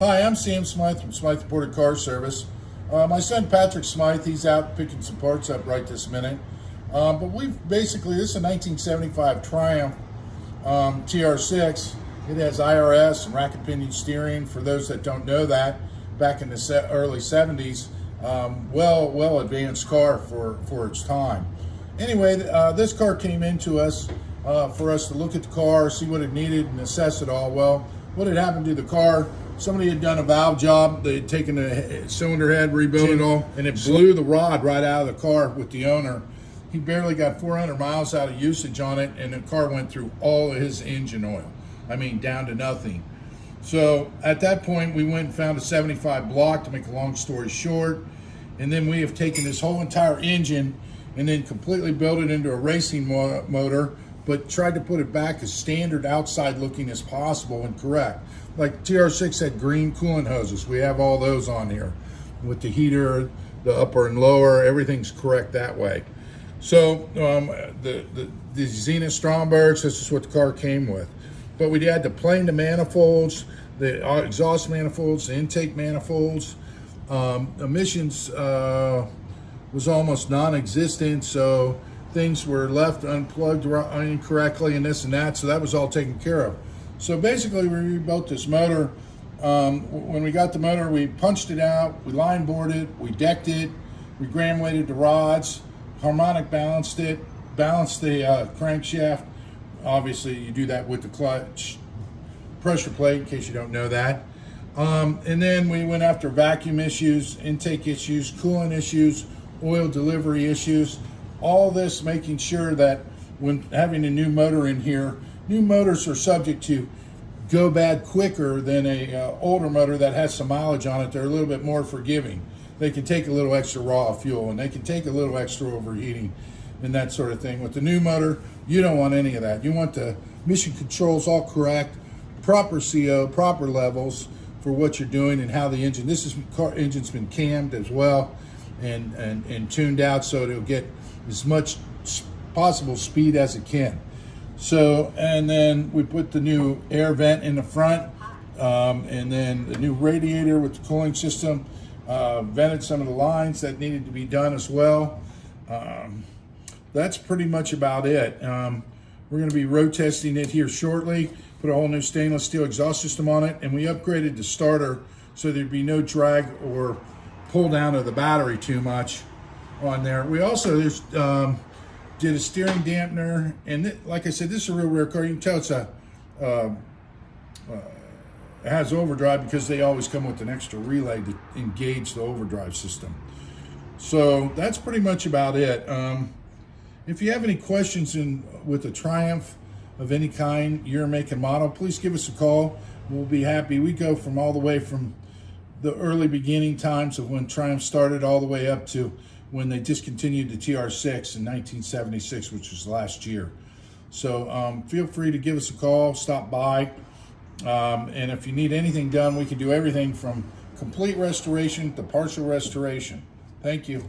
Hi, I'm Sam Smyth from Smyth Motorcar Service. My son Patrick Smyth, he's out picking some parts up right this minute. But this is a 1975 Triumph TR6. It has IRS and rack and pinion steering. For those that don't know that, back in the early 70s, well advanced car for its time. Anyway, this car came into us for us to look at the car, see what it needed, and assess it all. Well, what had happened to the car? Somebody had done a valve job. They had taken the cylinder head, rebuilt it all, and it blew the rod right out of the car with the owner. He barely got 400 miles out of usage on it, and the car went through all of his engine oil. I mean, down to nothing. So at that point, we went and found a 75 block, to make a long story short. And then we have taken this whole entire engine and then completely built it into a racing motor, but tried to put it back as standard outside looking as possible and correct. Like TR6 had green coolant hoses. We have all those on here with the heater, the upper and lower, everything's correct that way. So the Zenith Strombergs, this is what the car came with. But we had to plane the manifolds, the exhaust manifolds, the intake manifolds. Emissions was almost non-existent, so things were left unplugged incorrectly and this and that, so that was all taken care of. So basically we rebuilt this motor. When we got the motor, we punched it out, we line bored it, we decked it, we gram weighted the rods, harmonic balanced it, balanced the crankshaft. Obviously you do that with the clutch pressure plate, in case you don't know that. And then we went after vacuum issues, intake issues, coolant issues, oil delivery issues, all this making sure that when having a new motor in here, new motors are subject to go bad quicker than a older motor that has some mileage on it. They're a little bit more forgiving. They can take a little extra raw fuel and they can take a little extra overheating and that sort of thing. With the new motor, you don't want any of that. You want the mission controls all correct, proper CO, proper levels for what you're doing and how the engine, engine's been cammed as well and tuned out so it'll get as much possible speed as it can. So, and then we put the new air vent in the front, and then the new radiator with the cooling system, vented some of the lines that needed to be done as well. That's pretty much about it. We're going to be road testing it here shortly, put a whole new stainless steel exhaust system on it, and we upgraded the starter so there'd be no drag or pull down of the battery too much on there. We also did a steering dampener, and like I said, this is a real rare car. You can tell it's it has overdrive because they always come with an extra relay to engage the overdrive system. So that's pretty much about it. If you have any questions with a Triumph of any kind, year, make, and model, please give us a call. We'll be happy. We go from all the way from the early beginning times of when Triumph started all the way up to when they discontinued the TR6 in 1976, which was last year. So feel free to give us a call, stop by. And if you need anything done, we can do everything from complete restoration to partial restoration. Thank you.